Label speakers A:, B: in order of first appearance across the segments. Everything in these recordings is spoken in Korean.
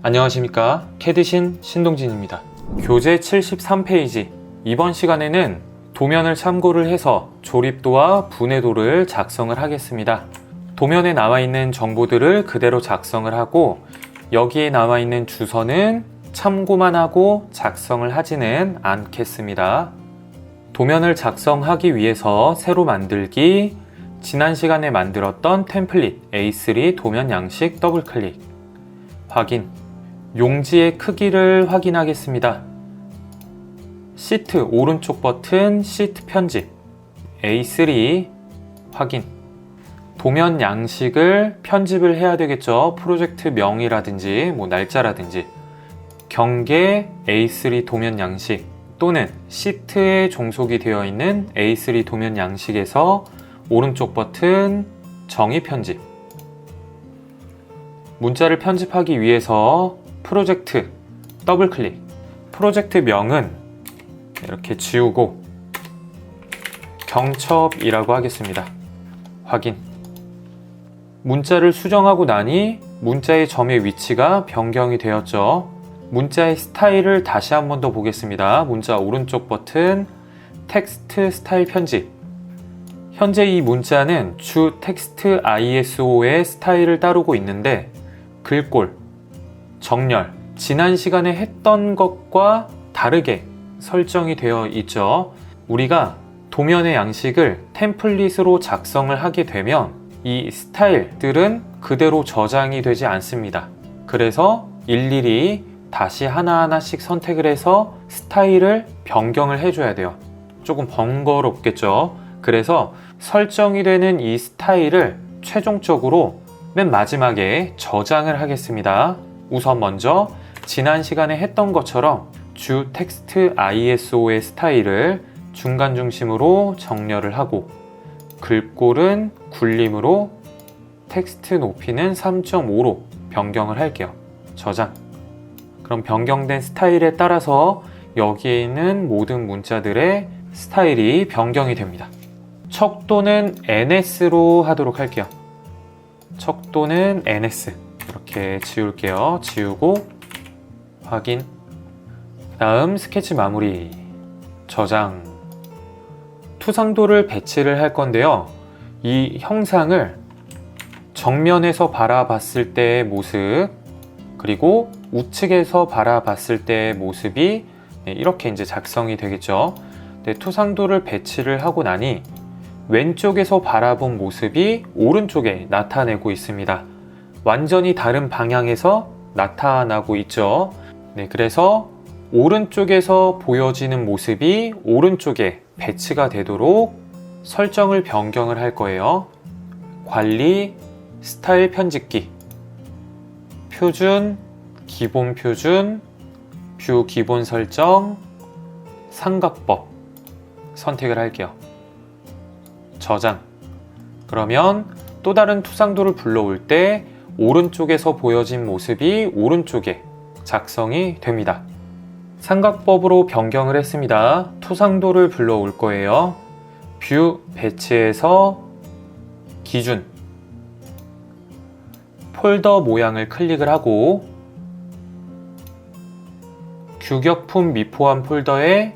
A: 안녕하십니까, 캐드신 신동진입니다. 교재 73페이지, 이번 시간에는 도면을 참고를 해서 조립도와 분해도를 작성을 하겠습니다. 도면에 나와 있는 정보들을 그대로 작성을 하고, 여기에 나와 있는 주소는 참고만 하고 작성을 하지는 않겠습니다. 도면을 작성하기 위해서 새로 만들기, 지난 시간에 만들었던 템플릿 A3 도면 양식 더블클릭, 확인, 용지의 크기를 확인하겠습니다. 시트 오른쪽 버튼 시트 편집, A3 확인. 도면 양식을 편집을 해야 되겠죠. 프로젝트 명이라든지 날짜라든지. 경계 A3 도면 양식 또는 시트에 종속이 되어 있는 A3 도면 양식에서 오른쪽 버튼 정의 편집. 문자를 편집하기 위해서 프로젝트 더블클릭. 프로젝트 명은 이렇게 지우고 경첩이라고 하겠습니다. 확인. 문자를 수정하고 나니 문자의 점의 위치가 변경이 되었죠. 문자의 스타일을 다시 한 번 더 보겠습니다. 문자 오른쪽 버튼 텍스트 스타일 편집. 현재 이 문자는 주 텍스트 ISO의 스타일을 따르고 있는데 글꼴, 정렬, 지난 시간에 했던 것과 다르게 설정이 되어 있죠. 우리가 도면의 양식을 템플릿으로 작성을 하게 되면 이 스타일들은 그대로 저장이 되지 않습니다. 그래서 일일이 다시 하나하나씩 선택을 해서 스타일을 변경을 해줘야 돼요. 조금 번거롭겠죠. 그래서 설정이 되는 이 스타일을 최종적으로 맨 마지막에 저장을 하겠습니다. 우선 먼저 지난 시간에 했던 것처럼 주 텍스트 ISO의 스타일을 중간 중심으로 정렬을 하고, 글꼴은 굴림으로, 텍스트 높이는 3.5로 변경을 할게요. 저장. 그럼 변경된 스타일에 따라서 여기에 있는 모든 문자들의 스타일이 변경이 됩니다. 척도는 NS로 하도록 할게요. 척도는 NS. 이렇게 지울게요. 지우고 확인. 다음 스케치 마무리, 저장. 투상도를 배치를 할 건데요. 이 형상을 정면에서 바라봤을 때의 모습, 그리고 우측에서 바라봤을 때의 모습이 이렇게 이제 작성이 되겠죠. 투상도를 배치를 하고 나니 왼쪽에서 바라본 모습이 오른쪽에 나타내고 있습니다. 완전히 다른 방향에서 나타나고 있죠. 그래서 오른쪽에서 보여지는 모습이 오른쪽에 배치가 되도록 설정을 변경을 할 거예요. 관리, 스타일 편집기, 표준, 기본 표준, 뷰 기본 설정, 삼각법 선택을 할게요. 저장. 그러면 또 다른 투상도를 불러올 때 오른쪽에서 보여진 모습이 오른쪽에 작성이 됩니다. 삼각법으로 변경을 했습니다. 투상도를 불러올 거예요. 뷰 배치에서 기준, 폴더 모양을 클릭을 하고 규격품 미포함 폴더에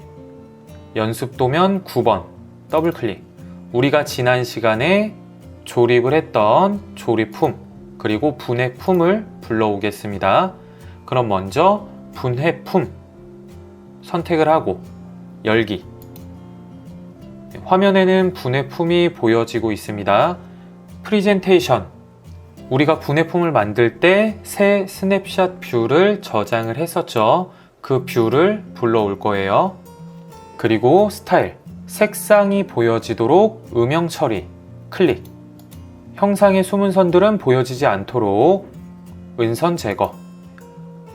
A: 연습도면 9번 더블클릭. 우리가 지난 시간에 조립을 했던 조립품 그리고 분해품을 불러오겠습니다. 그럼 먼저 분해품 선택을 하고 열기. 화면에는 분해품이 보여지고 있습니다. 프리젠테이션. 우리가 분해품을 만들 때 새 스냅샷 뷰를 저장을 했었죠. 그 뷰를 불러올 거예요. 그리고 스타일. 색상이 보여지도록 음영 처리 클릭. 형상의 숨은 선들은 보여지지 않도록 은선 제거.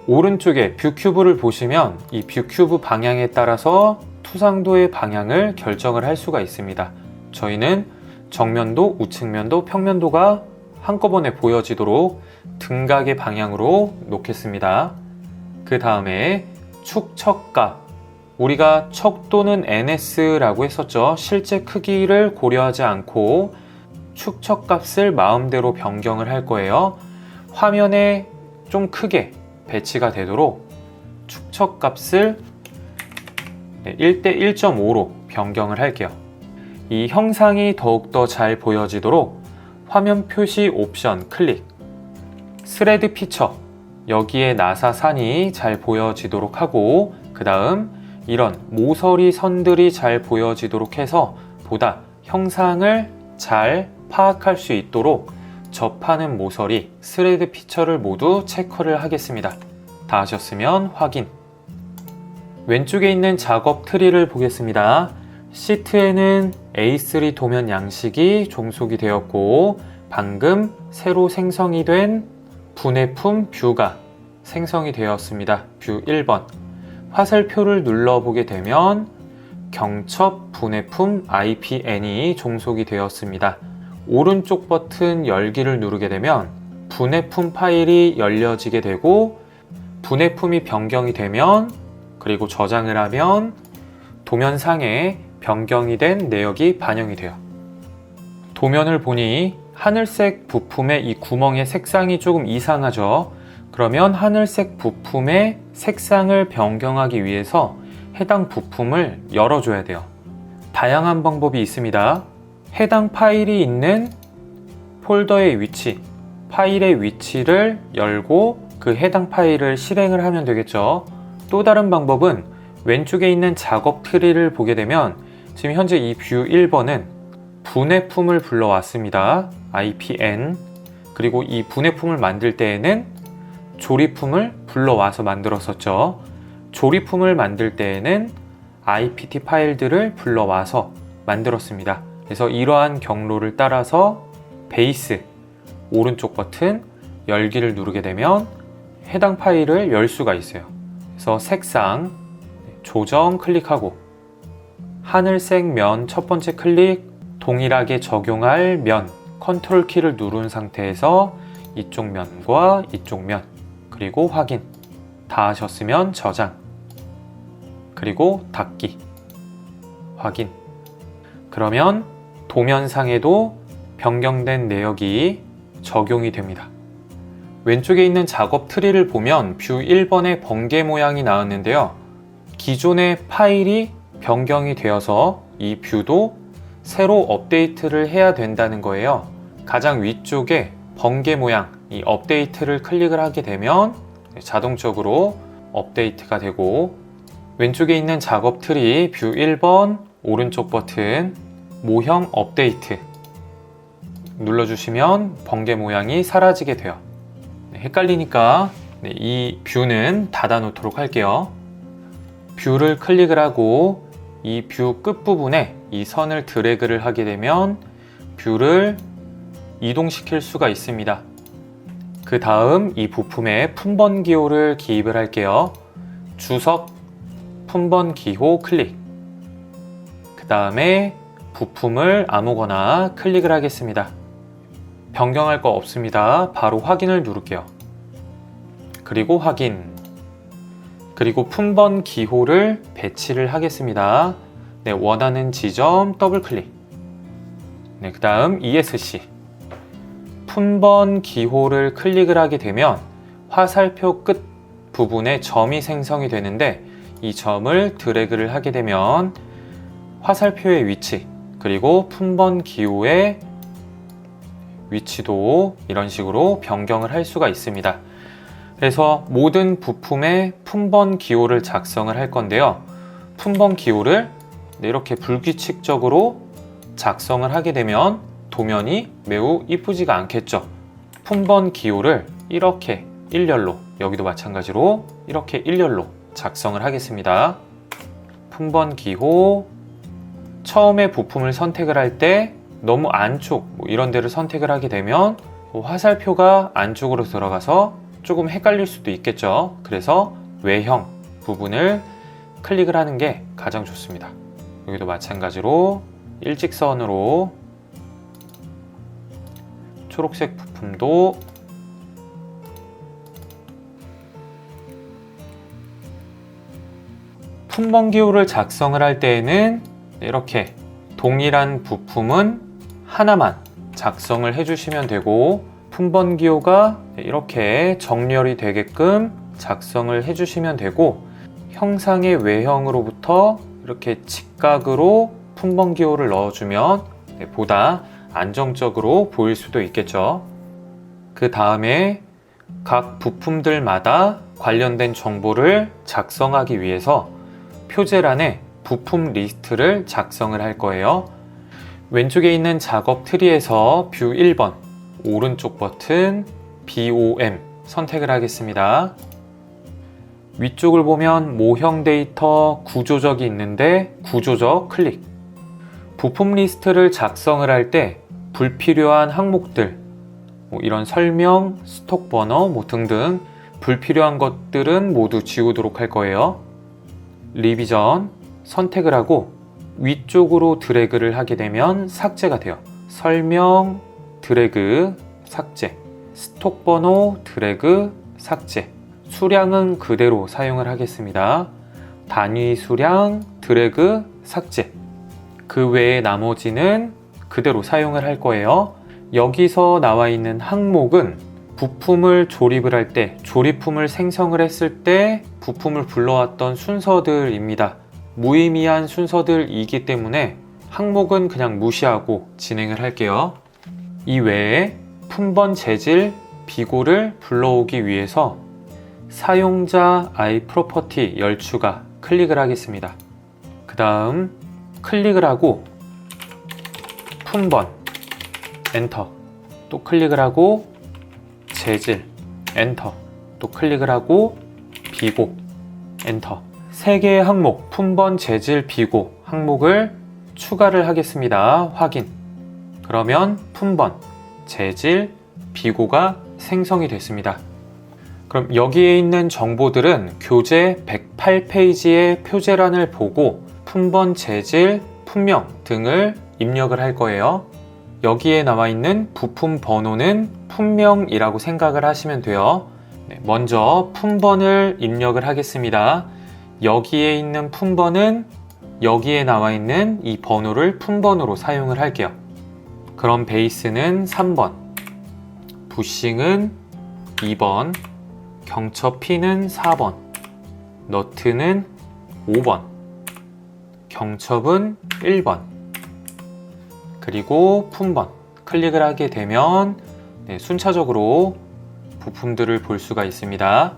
A: 오른쪽에 뷰 큐브를 보시면 이 뷰 큐브 방향에 따라서 투상도의 방향을 결정을 할 수가 있습니다. 저희는 정면도, 우측면도, 평면도가 한꺼번에 보여지도록 등각의 방향으로 놓겠습니다. 그 다음에 축척값. 우리가 척도는 NS라고 했었죠. 실제 크기를 고려하지 않고 축척값을 마음대로 변경을 할 거예요. 화면에 좀 크게 배치가 되도록 축척값을 1대 1.5로 변경을 할게요. 이 형상이 더욱더 잘 보여지도록 화면 표시 옵션 클릭, 스레드 피처, 여기에 나사산이 잘 보여지도록 하고, 그 다음 이런 모서리 선들이 잘 보여지도록 해서 보다 형상을 잘 파악할 수 있도록 접하는 모서리, 스레드 피처를 모두 체크를 하겠습니다. 다 하셨으면 확인. 왼쪽에 있는 작업 트리를 보겠습니다. 시트에는 A3 도면 양식이 종속이 되었고, 방금 새로 생성이 된 분해품 뷰가 생성이 되었습니다. 뷰 1번. 화살표를 눌러보게 되면 경첩 분해품 IPN이 종속이 되었습니다. 오른쪽 버튼 열기를 누르게 되면 분해품 파일이 열려지게 되고, 분해품이 변경이 되면, 그리고 저장을 하면 도면상에 변경이 된 내역이 반영이 돼요. 도면을 보니 하늘색 부품의 이 구멍의 색상이 조금 이상하죠. 그러면 하늘색 부품의 색상을 변경하기 위해서 해당 부품을 열어줘야 돼요. 다양한 방법이 있습니다. 해당 파일이 있는 폴더의 위치, 파일의 위치를 열고 그 해당 파일을 실행을 하면 되겠죠. 또 다른 방법은 왼쪽에 있는 작업 트리를 보게 되면 지금 현재 이 뷰 1번은 분해품을 불러왔습니다. IPN. 그리고 이 분해품을 만들 때에는 조립품을 불러와서 만들었었죠. 조립품을 만들 때에는 IPT 파일들을 불러와서 만들었습니다. 그래서 이러한 경로를 따라서 베이스 오른쪽 버튼 열기를 누르게 되면 해당 파일을 열 수가 있어요. 그래서 색상 조정 클릭하고 하늘색 면 첫 번째 클릭, 동일하게 적용할 면 컨트롤 키를 누른 상태에서 이쪽 면과 이쪽 면, 그리고 확인. 다 하셨으면 저장, 그리고 닫기, 확인. 그러면 도면상에도 변경된 내역이 적용이 됩니다. 왼쪽에 있는 작업 트리를 보면 뷰 1번의 번개 모양이 나왔는데요. 기존의 파일이 변경이 되어서 이 뷰도 새로 업데이트를 해야 된다는 거예요. 가장 위쪽에 번개 모양, 이 업데이트를 클릭을 하게 되면 자동적으로 업데이트가 되고, 왼쪽에 있는 작업 트리 뷰 1번 오른쪽 버튼 모형 업데이트 눌러주시면 번개 모양이 사라지게 돼요. 헷갈리니까 이 뷰는 닫아 놓도록 할게요. 뷰를 클릭을 하고 이 뷰 끝부분에 이 선을 드래그를 하게 되면 뷰를 이동시킬 수가 있습니다. 그 다음 이 부품에 품번 기호를 기입을 할게요. 주석 품번 기호 클릭. 그 다음에 부품을 아무거나 클릭을 하겠습니다. 변경할 거 없습니다. 바로 확인을 누를게요. 그리고 확인. 그리고 품번 기호를 배치를 하겠습니다. 네, 원하는 지점 더블 클릭. 네, 그 다음 ESC. 품번 기호를 클릭을 하게 되면 화살표 끝 부분에 점이 생성이 되는데, 이 점을 드래그를 하게 되면 화살표의 위치, 그리고 품번 기호의 위치도 이런 식으로 변경을 할 수가 있습니다. 그래서 모든 부품의 품번 기호를 작성을 할 건데요. 품번 기호를 이렇게 불규칙적으로 작성을 하게 되면 도면이 매우 이쁘지가 않겠죠. 품번 기호를 이렇게 일렬로, 여기도 마찬가지로 이렇게 일렬로 작성을 하겠습니다. 품번 기호, 처음에 부품을 선택을 할 때 너무 안쪽 이런 데를 선택을 하게 되면 화살표가 안쪽으로 들어가서 조금 헷갈릴 수도 있겠죠. 그래서 외형 부분을 클릭을 하는 게 가장 좋습니다. 여기도 마찬가지로 일직선으로 초록색 부품도 품번 기호를 작성을 할 때에는 이렇게 동일한 부품은 하나만 작성을 해주시면 되고, 품번 기호가 이렇게 정렬이 되게끔 작성을 해주시면 되고, 형상의 외형으로부터 이렇게 직각으로 품번 기호를 넣어주면 보다 안정적으로 보일 수도 있겠죠. 그 다음에 각 부품들마다 관련된 정보를 작성하기 위해서 표제란에 부품 리스트를 작성을 할 거예요. 왼쪽에 있는 작업 트리에서 뷰 1번 오른쪽 버튼 BOM 선택을 하겠습니다. 위쪽을 보면 모형 데이터 구조적이 있는데 구조적 클릭. 부품 리스트를 작성을 할 때 불필요한 항목들, 이런 설명, 스톡 번호 등등 불필요한 것들은 모두 지우도록 할 거예요. 리비전 선택을 하고 위쪽으로 드래그를 하게 되면 삭제가 돼요. 설명, 드래그, 삭제, 스톡 번호, 드래그, 삭제. 수량은 그대로 사용을 하겠습니다. 단위 수량, 드래그, 삭제. 그 외에 나머지는 그대로 사용을 할 거예요. 여기서 나와 있는 항목은 부품을 조립을 할 때, 조립품을 생성을 했을 때 부품을 불러왔던 순서들입니다. 무의미한 순서들이기 때문에 항목은 그냥 무시하고 진행을 할게요. 이 외에 품번 재질 비고를 불러오기 위해서 사용자 아이 프로퍼티 열추가 클릭을 하겠습니다. 그 다음 클릭을 하고 품번 엔터, 또 클릭을 하고 재질 엔터, 또 클릭을 하고 비고 엔터. 3개의 항목 품번 재질 비고 항목을 추가를 하겠습니다. 확인. 그러면 품번 재질 비고가 생성이 됐습니다. 그럼 여기에 있는 정보들은 교재 108페이지의 표제란을 보고 품번 재질, 품명 등을 입력을 할 거예요. 여기에 나와 있는 부품 번호는 품명이라고 생각을 하시면 돼요. 먼저 품번을 입력을 하겠습니다. 여기에 있는 품번은 여기에 나와 있는 이 번호를 품번으로 사용을 할게요. 그럼 베이스는 3번, 부싱은 2번, 경첩 P는 4번, 너트는 5번, 경첩은 1번, 그리고 품번 클릭을 하게 되면 순차적으로 부품들을 볼 수가 있습니다.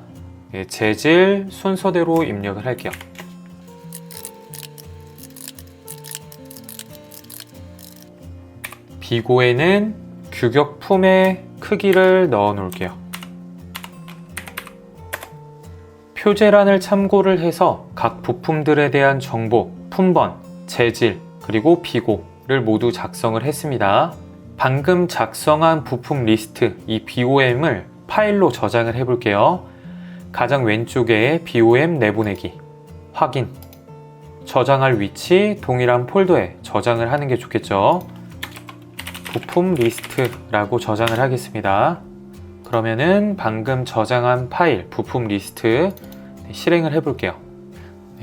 A: 재질 순서대로 입력을 할게요. 비고에는 규격품의 크기를 넣어 놓을게요. 표제란을 참고를 해서 각 부품들에 대한 정보, 품번, 재질, 그리고 비고를 모두 작성을 했습니다. 방금 작성한 부품 리스트, 이 BOM을 파일로 저장을 해 볼게요. 가장 왼쪽에 BOM 내보내기, 확인. 저장할 위치 동일한 폴더에 저장을 하는 게 좋겠죠. 부품 리스트라고 저장을 하겠습니다. 그러면은 방금 저장한 파일 부품 리스트 실행을 해 볼게요.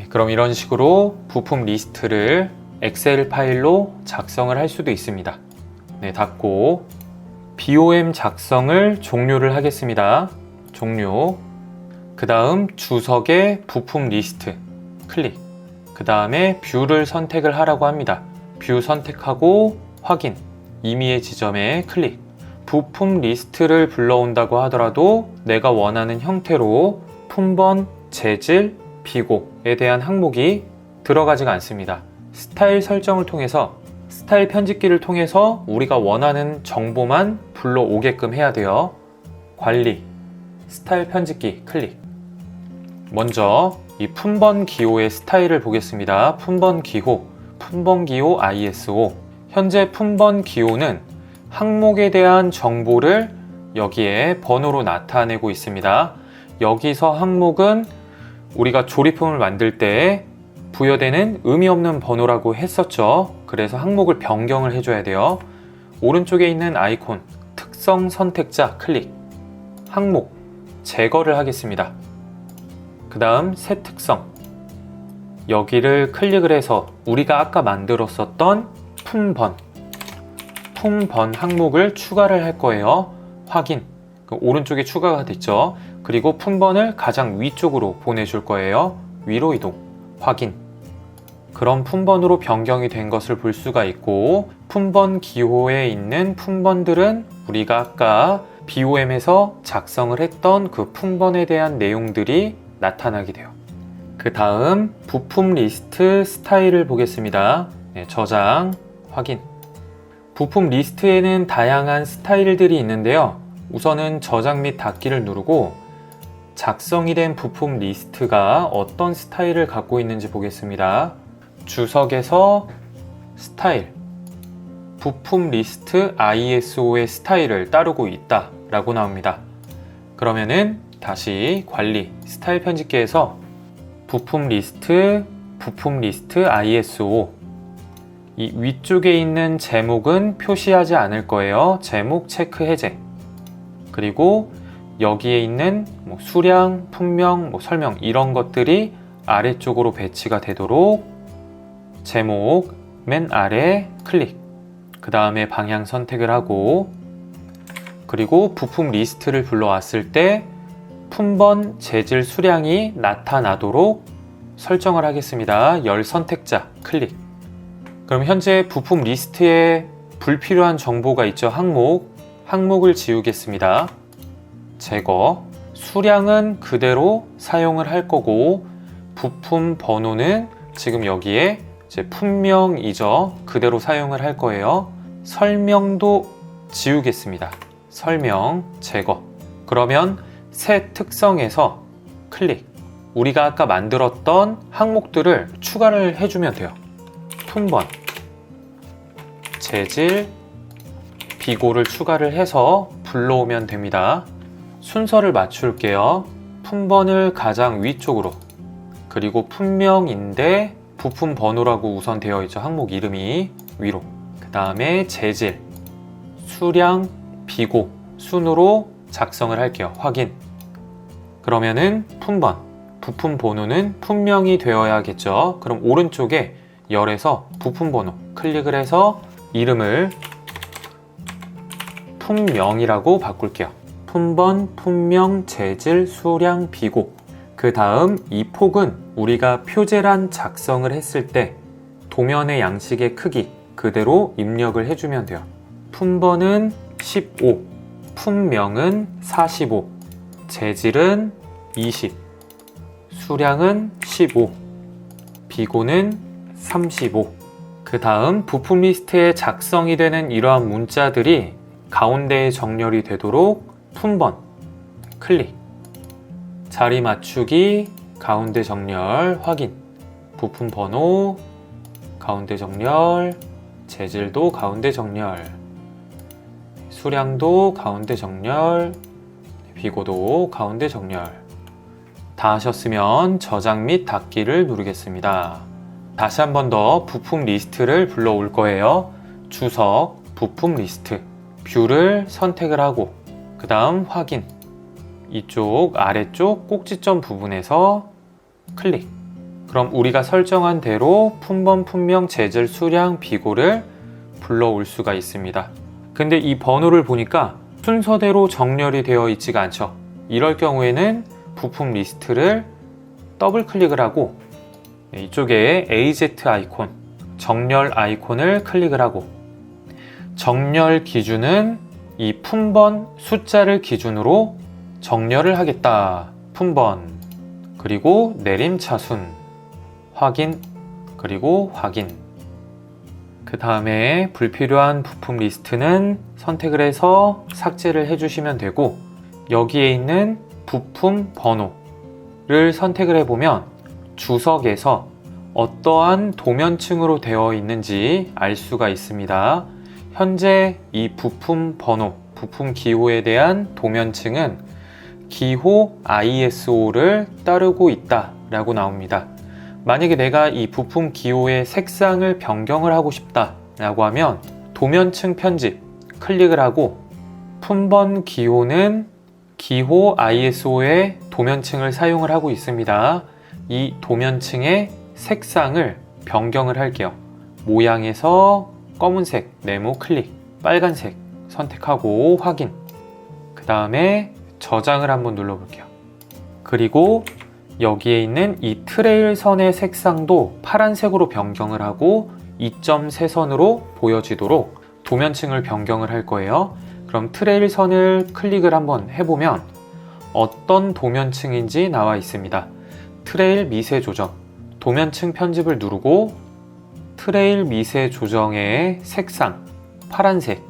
A: 그럼 이런 식으로 부품 리스트를 엑셀 파일로 작성을 할 수도 있습니다. 닫고 BOM 작성을 종료를 하겠습니다. 종료. 그 다음 주석의 부품 리스트 클릭. 그 다음에 뷰를 선택을 하라고 합니다. 뷰 선택하고 확인. 임의의 지점에 클릭. 부품 리스트를 불러온다고 하더라도 내가 원하는 형태로 품번, 재질, 비고에 대한 항목이 들어가지가 않습니다. 스타일 설정을 통해서, 스타일 편집기를 통해서 우리가 원하는 정보만 불러오게끔 해야 돼요. 관리, 스타일 편집기 클릭. 먼저 이 품번 기호의 스타일을 보겠습니다. 품번 기호, 품번 기호 ISO. 현재 품번 기호는 항목에 대한 정보를 여기에 번호로 나타내고 있습니다. 여기서 항목은 우리가 조립품을 만들 때 부여되는 의미 없는 번호라고 했었죠. 그래서 항목을 변경을 해줘야 돼요. 오른쪽에 있는 아이콘 특성 선택자 클릭. 항목 제거를 하겠습니다. 그 다음 새 특성, 여기를 클릭을 해서 우리가 아까 만들었었던 품번 항목을 추가를 할 거예요. 확인. 오른쪽에 추가가 됐죠. 그리고 품번을 가장 위쪽으로 보내줄 거예요. 위로 이동, 확인. 그럼 품번으로 변경이 된 것을 볼 수가 있고, 품번 기호에 있는 품번들은 우리가 아까 BOM에서 작성을 했던 그 품번에 대한 내용들이 나타나게 돼요. 그 다음 부품 리스트 스타일을 보겠습니다. 저장, 확인. 부품 리스트에는 다양한 스타일들이 있는데요. 우선은 저장 및 닫기를 누르고 작성이 된 부품 리스트가 어떤 스타일을 갖고 있는지 보겠습니다. 주석에서 스타일, 부품 리스트 ISO의 스타일을 따르고 있다 라고 나옵니다. 그러면은 다시 관리, 스타일 편집기에서 부품 리스트 ISO, 이 위쪽에 있는 제목은 표시하지 않을 거예요. 제목 체크 해제. 그리고 여기에 있는 수량, 품명, 설명 이런 것들이 아래쪽으로 배치가 되도록 제목 맨 아래 클릭. 그 다음에 방향 선택을 하고, 그리고 부품 리스트를 불러왔을 때 품번, 재질, 수량이 나타나도록 설정을 하겠습니다. 열 선택자 클릭. 그럼 현재 부품 리스트에 불필요한 정보가 있죠. 항목을 지우겠습니다. 제거. 수량은 그대로 사용을 할 거고, 부품 번호는 지금 여기에 품명이죠. 그대로 사용을 할 거예요. 설명도 지우겠습니다. 설명, 제거. 그러면 새 특성에서 클릭. 우리가 아까 만들었던 항목들을 추가를 해주면 돼요. 품번, 재질, 비고를 추가를 해서 불러오면 됩니다. 순서를 맞출게요. 품번을 가장 위쪽으로, 그리고 품명인데 부품 번호라고 우선 되어 있죠. 항목 이름이 위로. 그 다음에 재질, 수량, 비고 순으로 작성을 할게요. 확인. 그러면은 품번, 부품 번호는 품명이 되어야겠죠. 그럼 오른쪽에 열에서 부품 번호 클릭을 해서 이름을 품명이라고 바꿀게요. 품번, 품명, 재질, 수량, 비고. 그 다음 이 폭은 우리가 표제란 작성을 했을 때 도면의 양식의 크기 그대로 입력을 해주면 돼요. 품번은 15, 품명은 45, 재질은 20, 수량은 15, 비고는 35. 그 다음 부품 리스트에 작성이 되는 이러한 문자들이 가운데에 정렬이 되도록 품번 클릭. 자리 맞추기, 가운데 정렬, 확인. 부품 번호, 가운데 정렬, 재질도 가운데 정렬, 수량도 가운데 정렬, 비고도 가운데 정렬. 다 하셨으면 저장 및 닫기를 누르겠습니다. 다시 한 번 더 부품 리스트를 불러올 거예요. 주석, 부품 리스트, 뷰를 선택을 하고, 그 다음 확인. 이쪽 아래쪽 꼭지점 부분에서 클릭. 그럼 우리가 설정한 대로 품번, 품명, 재질, 수량, 비고를 불러올 수가 있습니다. 근데 이 번호를 보니까 순서대로 정렬이 되어 있지가 않죠. 이럴 경우에는 부품 리스트를 더블 클릭을 하고 이쪽에 AZ 아이콘, 정렬 아이콘을 클릭을 하고, 정렬 기준은 이 품번 숫자를 기준으로 정렬을 하겠다. 품번, 그리고 내림차순, 확인, 그리고 확인. 그 다음에 불필요한 부품 리스트는 선택을 해서 삭제를 해주시면 되고, 여기에 있는 부품 번호를 선택을 해보면 주석에서 어떠한 도면층으로 되어 있는지 알 수가 있습니다. 현재 이 부품 번호, 부품 기호에 대한 도면층은 기호 ISO를 따르고 있다 라고 나옵니다. 만약에 내가 이 부품 기호의 색상을 변경을 하고 싶다 라고 하면 도면층 편집 클릭을 하고, 품번 기호는 기호 ISO의 도면층을 사용을 하고 있습니다. 이 도면층의 색상을 변경을 할게요. 모양에서 검은색 네모 클릭, 빨간색 선택하고 확인. 그 다음에 저장을 한번 눌러볼게요. 그리고 여기에 있는 이 트레일 선의 색상도 파란색으로 변경을 하고 2.3선으로 보여지도록 도면층을 변경을 할 거예요. 그럼 트레일 선을 클릭을 한번 해보면 어떤 도면층인지 나와 있습니다. 트레일 미세 조정, 도면층 편집을 누르고 트레일 미세 조정의 색상, 파란색,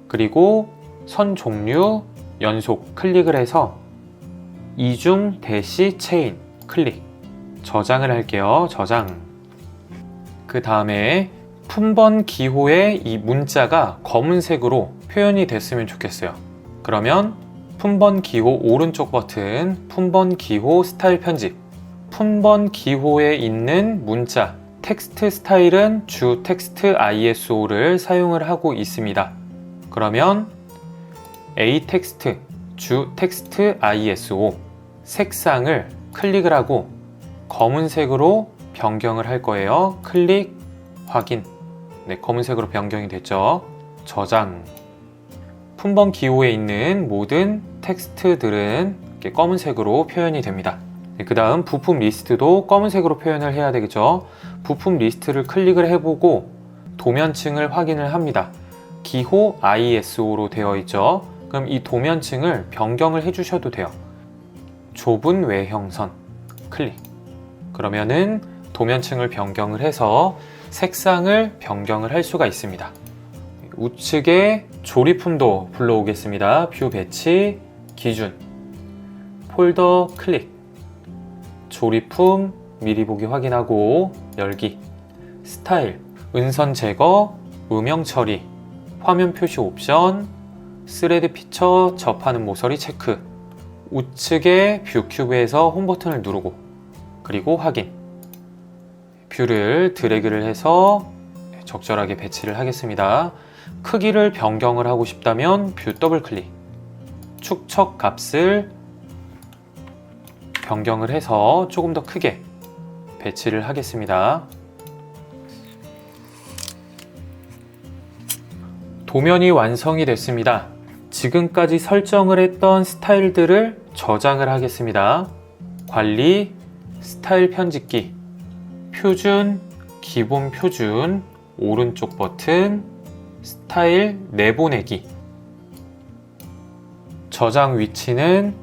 A: 그리고 선 종류, 연속 클릭을 해서 이중 대시 체인 클릭, 저장을 할게요. 저장. 그 다음에 품번 기호의 이 문자가 검은색으로 표현이 됐으면 좋겠어요. 그러면 품번 기호 오른쪽 버튼, 품번 기호 스타일 편집, 품번 기호에 있는 문자 텍스트 스타일은 주 텍스트 ISO를 사용을 하고 있습니다. 그러면 A 텍스트, 주 텍스트 ISO 색상을 클릭을 하고 검은색으로 변경을 할 거예요. 클릭, 확인. 네, 검은색으로 변경이 됐죠. 저장. 품번 기호에 있는 모든 텍스트들은 이렇게 검은색으로 표현이 됩니다. 네, 그 다음 부품 리스트도 검은색으로 표현을 해야 되겠죠. 부품 리스트를 클릭을 해보고 도면층을 확인을 합니다. 기호 ISO로 되어 있죠. 그럼 이 도면층을 변경을 해주셔도 돼요. 좁은 외형선 클릭. 그러면은 도면층을 변경을 해서 색상을 변경을 할 수가 있습니다. 우측에 조립품도 불러오겠습니다. 뷰 배치, 기준, 폴더 클릭, 조립품 미리 보기 확인하고 열기, 스타일, 은선 제거, 음영 처리, 화면 표시 옵션, 스레드 피처 접하는 모서리 체크, 우측에 뷰 큐브에서 홈 버튼을 누르고 그리고 확인. 뷰를 드래그를 해서 적절하게 배치를 하겠습니다. 크기를 변경을 하고 싶다면 뷰 더블 클릭, 축척 값을 변경을 해서 조금 더 크게 배치를 하겠습니다. 도면이 완성이 됐습니다. 지금까지 설정을 했던 스타일들을 저장을 하겠습니다. 관리, 스타일 편집기, 표준, 기본 표준, 오른쪽 버튼, 스타일 내보내기. 저장 위치는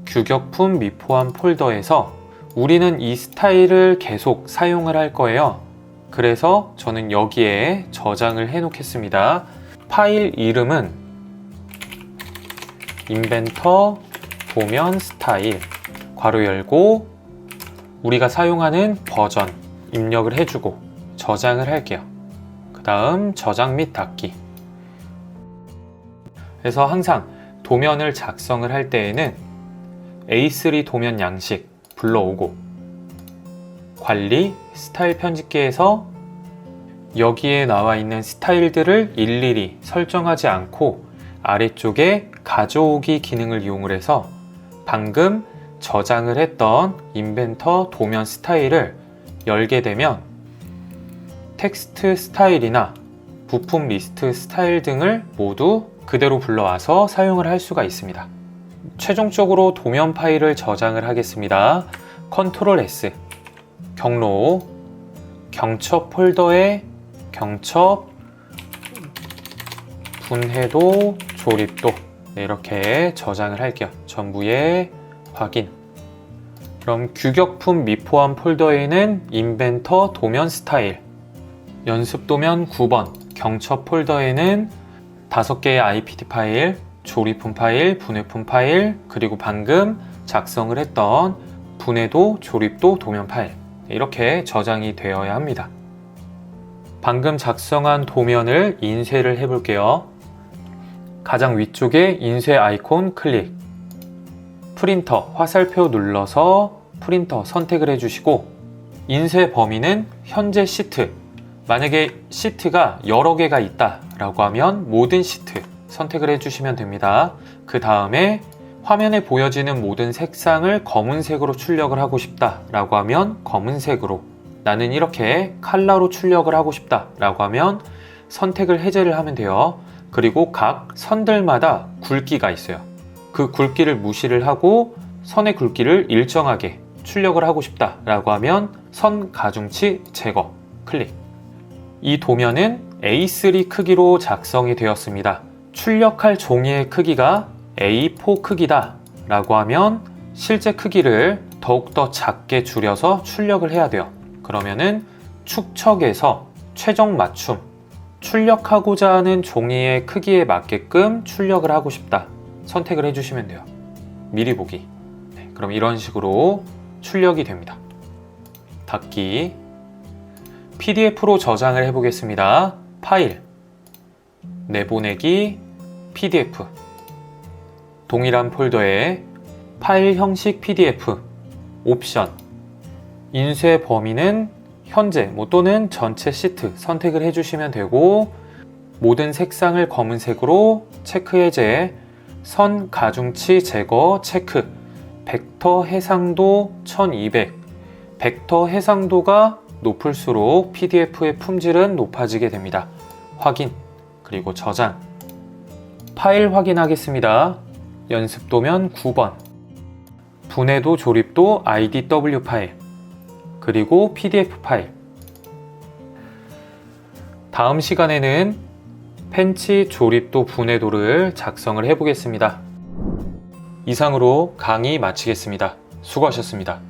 A: 규격품 미포함 폴더에서 우리는 이 스타일을 계속 사용을 할 거예요. 그래서 저는 여기에 저장을 해 놓겠습니다. 파일 이름은 인벤터 도면 스타일 괄호 열고 우리가 사용하는 버전 입력을 해주고 저장을 할게요. 그 다음 저장 및 닫기. 그래서 항상 도면을 작성을 할 때에는 A3 도면 양식 불러오고 관리, 스타일 편집기에서 여기에 나와 있는 스타일들을 일일이 설정하지 않고 아래쪽에 가져오기 기능을 이용을 해서 방금 저장을 했던 인벤터 도면 스타일을 열게 되면 텍스트 스타일이나 부품 리스트 스타일 등을 모두 그대로 불러와서 사용을 할 수가 있습니다. 최종적으로 도면 파일을 저장을 하겠습니다. 컨트롤 S, 경로, 경첩 폴더에 경첩, 분해도, 조립도 이렇게 저장을 할게요. 전부에 확인. 그럼 규격품 미포함 폴더에는 인벤터 도면 스타일, 연습 도면 9번 경첩 폴더에는 5개의 IPT 파일, 조립품 파일, 분해품 파일, 그리고 방금 작성을 했던 분해도, 조립도, 도면 파일 이렇게 저장이 되어야 합니다. 방금 작성한 도면을 인쇄를 해볼게요. 가장 위쪽에 인쇄 아이콘 클릭, 프린터 화살표 눌러서 프린터 선택을 해주시고 인쇄 범위는 현재 시트, 만약에 시트가 여러 개가 있다 라고 하면 모든 시트 선택을 해주시면 됩니다. 그 다음에 화면에 보여지는 모든 색상을 검은색으로 출력을 하고 싶다 라고 하면 검은색으로, 나는 이렇게 컬러로 출력을 하고 싶다 라고 하면 선택을 해제를 하면 돼요. 그리고 각 선들마다 굵기가 있어요. 그 굵기를 무시를 하고 선의 굵기를 일정하게 출력을 하고 싶다라고 하면 선 가중치 제거 클릭. 이 도면은 A3 크기로 작성이 되었습니다. 출력할 종이의 크기가 A4 크기다 라고 하면 실제 크기를 더욱더 작게 줄여서 출력을 해야 돼요. 그러면은 축척에서 최종 맞춤, 출력하고자 하는 종이의 크기에 맞게끔 출력을 하고 싶다 선택을 해주시면 돼요. 미리 보기. 네, 그럼 이런 식으로 출력이 됩니다. 닫기. PDF로 저장을 해보겠습니다. 파일, 내보내기, PDF. 동일한 폴더에 파일 형식 PDF, 옵션, 인쇄 범위는 현재 또는 전체 시트 선택을 해주시면 되고, 모든 색상을 검은색으로 체크 해제, 선 가중치 제거 체크, 벡터 해상도 1200. 벡터 해상도가 높을수록 PDF의 품질은 높아지게 됩니다. 확인, 그리고 저장. 파일 확인하겠습니다. 연습도면 9번. 분해도 조립도 IDW 파일, 그리고 PDF 파일. 다음 시간에는 펜치 조립도 분해도를 작성을 해보겠습니다. 이상으로 강의 마치겠습니다. 수고하셨습니다.